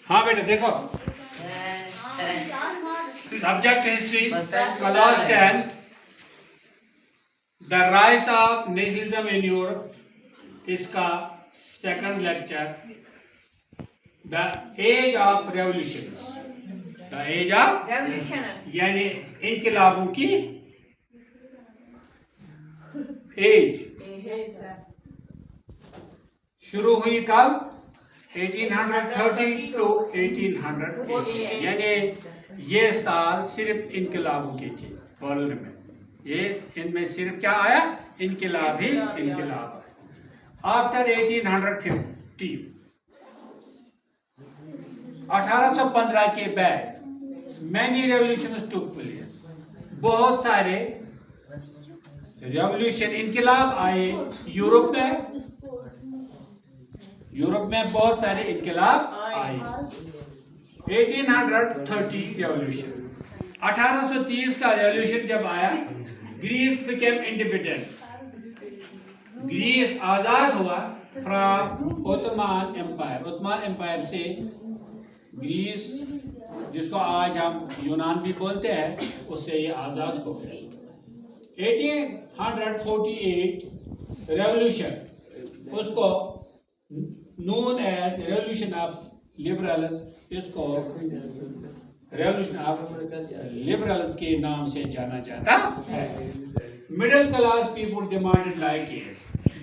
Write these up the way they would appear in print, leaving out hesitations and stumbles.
हाँ बेटा देखो, subject history class 10, the rise of nationalism in Europe, इसका second lecture, the age of revolution, the age of यानी इनकलाबों की एज शुरू हुई कब? 1830 टू 1840, यानी ये साल सिर्फ इनकलाबों की थी वर्ल्ड में। ये इनमें सिर्फ क्या आया? इनकलाब ही इनकलाब। आफ्टर 1850, 1815 के बाद मैनी रेवोल्यूशंस टुक प्लेस, बहुत सारे रेवोल्यूशन इनकलाब आए यूरोप में। यूरोप में बहुत सारे इनकलाब आए। 1830 रेवोल्यूशन, 1830 का रेवोल्यूशन जब आया, ग्रीस बिकेम इंडिपेंडेंट, ग्रीस आजाद हुआ from Ottoman Empire. Ottoman Empire से ग्रीस, जिसको आज हम यूनान भी बोलते हैं, उससे ये आजाद हो गया। 1848 रेवोल्यूशन, उसको known as revolution of liberals, इसको revolution of liberals के नाम से जाना जाता है। Middle class people demanded like it,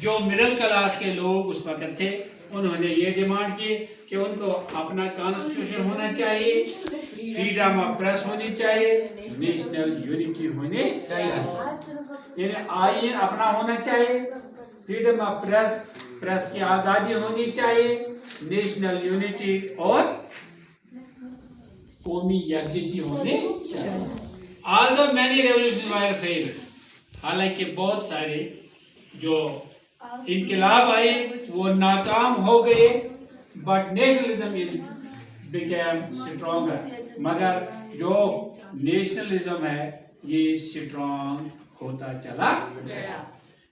जो मिडिल क्लास के लोग उस वक्त थे, उन्होंने ये डिमांड की कि उनको अपना कॉन्स्टिट्यूशन होना चाहिए, फ्रीडम ऑफ प्रेस होनी चाहिए, नेशनल यूनिटी होनी चाहिए, यानी आईन अपना होना चाहिए, फ्रीडम ऑफ प्रेस, प्रेस की आजादी होनी चाहिए, नेशनल यूनिटी और कौमी यकजहती होनी चाहिए। Although many revolutions were failed, हालांकि बहुत सारे जो इनकलाब आए वो नाकाम हो गए, but nationalism is became stronger, मगर जो नेशनलिज्म है ये स्ट्रॉन्ग होता चला गया।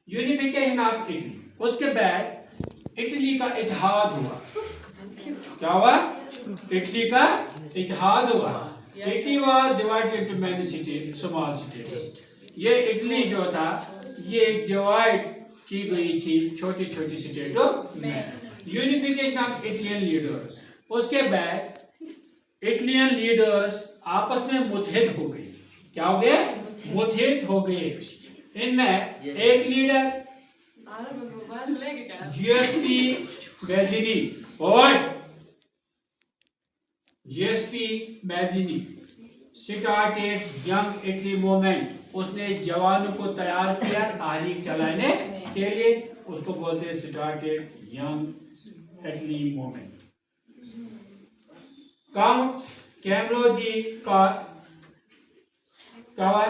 यूनिफिकेशन ऑफ इटली, उसके बाद इटली का इत्तेहाद हुआ। क्या हुआ? इटली का इत्तेहाद हुआ। Italy was divided into many cities, small cities. ये इटली जो था ये डिवाइड की गई थी छोटी छोटी स्टेटों में। यूनिफिकेशन ऑफ इटलियन लीडर्स, उसके बाद इटलियन लीडर्स आपस में मुत्तहिद हो गए। क्या हो गए? मुत्तहिद हो गए। इनमें एक लीडर जीएसपी मैजिनी, और GSP Mazzini started young Italy movement, उसने जवानों को तैयार किया तहरीक चलाने के लिए, उसको बोलते हैं started young Italy movement. Count कैमरोजी का कवर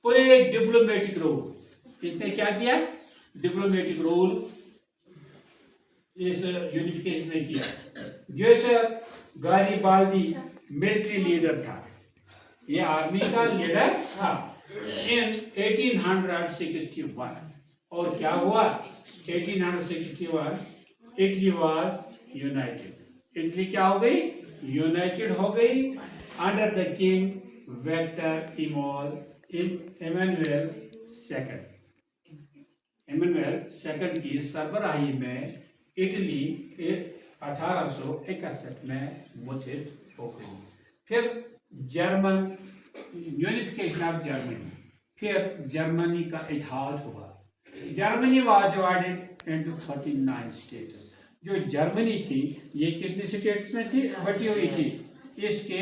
पूरे डिप्लोमेटिक रोल, इसने क्या किया? डिप्लोमेटिक रोल इस यूनिफिकेशन में किया। जैसे गारिबाल्दी मिलिट्री लीडर था, ये आर्मी का लीडर था इन 1861। और क्या हुआ? 1861 इटली वाज यूनाइटेड। इटली क्या हो गई? यूनाइटेड हो गई under the king Victor Emmanuel second. Emmanuel second की सरबराही में इटली 1861 में मुत्तहिद हो गई। फिर जर्मन, यूनिफिकेशन ऑफ जर्मनी, फिर जर्मनी का इत्तेहाद हुआ। Germany was divided into 39 states. जो जर्मनी थी ये कितनी स्टेट्स में थी? बटी हुई थी। इसके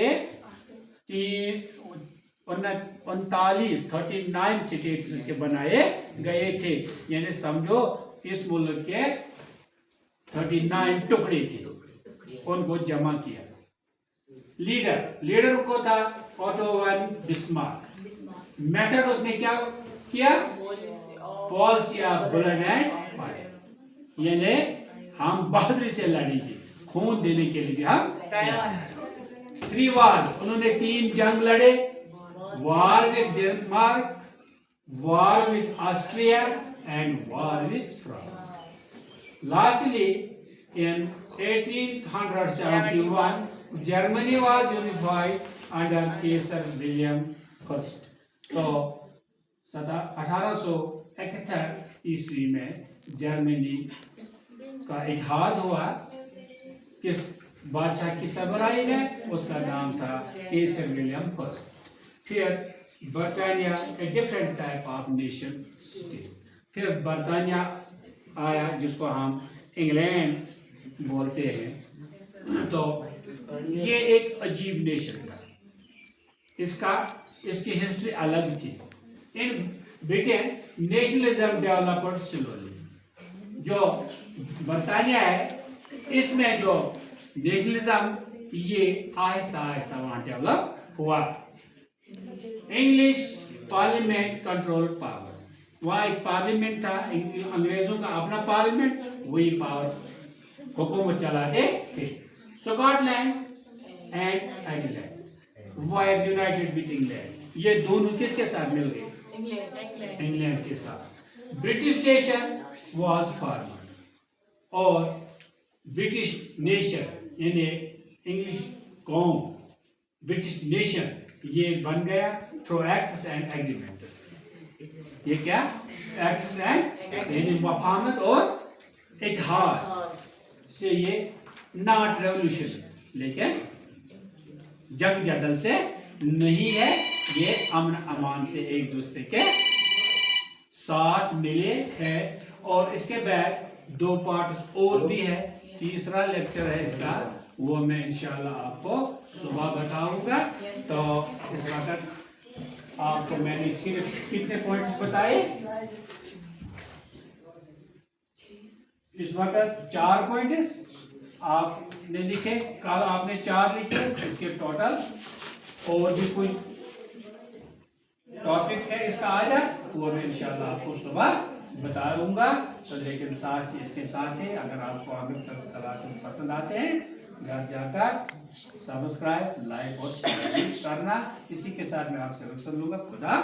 39 स्टेट्स इसके बनाए गए थे, यानी समझो इस मुल्क के 39 टुकड़े थे, उनको जमा किया। लीडर को था ओटो वन बिस्मार्क। मेथड उसने क्या किया? Policy of blood and fire, यानी हम बहादुरी से लड़ेंगे, खून देने के लिए हम तैयार। 3 वार, उन्होंने 3 जंग लड़े। war with Denmark, war with Austria and war with France. Lastly, in 1871, Germany was unified under Kaiser William I. तो 1871 ईस्वी में जर्मनी का इत्तेहाद हुआ। किस बादशाह की सरबराही में? उसका नाम था केसर विलियम फर्स्ट। फिर बर्तानिया a different type of nation state. फिर बर्तानिया आया जिसको हम इंग्लैंड बोलते हैं। तो ये एक अजीब नेशन था। इसकी हिस्ट्री अलग थी। In Britain nationalism developed slowly. जो बर्तानिया है इसमें जो नेशनलिज्म ये आहिस्ता आहिस्ता वहां डेवलप हुआ। English parliament control power. वहाँ एक पार्लियामेंट था, अंग्रेजों का अपना पार्लियामेंट, वही पावर हुकूमत चलाते थे। Scotland and Ireland wire United with England, ये दोनों किसके साथ मिल गए? इंग्लैंड के साथ। ब्रिटिश नेशन वाज फॉर्मड और ब्रिटिश नेशन यानी इंग्लिश कौम, ब्रिटिश नेशन ये बन गया थ्रू एक्ट्स एंड एग्रीमेंट्स। ये क्या? एक्ट्स एंड यानी वफामत और इत्तेहाद से। ये नॉट रेवोल्यूशन, लेकिन जंग जदल से नहीं है, ये अमन अमान से एक दूसरे के साथ मिले हैं। और इसके बाद 2 पार्ट्स और भी है। तीसरा लेक्चर है इसका, वो मैं इंशाल्लाह आपको सुबह बताऊंगा। तो इस वक्त आपको मैंने सिर्फ कितने पॉइंट्स बताए? इस वक्त 4 पॉइंट्स आपने लिखे, कल आपने 4 लिखे। इसके टोटल और भी कुछ टॉपिक है इसका आया, वो मैं इंशाल्लाह आपको सुबह बताऊंगा। तो लेकिन साथ ही इसके साथ ही अगर आपको अग्रसर क्लासेस पसंद आते हैं, घर जाकर सब्सक्राइब, लाइक और शेयर करना। इसी के साथ मैं आपसे रुखसत लूंगा। खुदा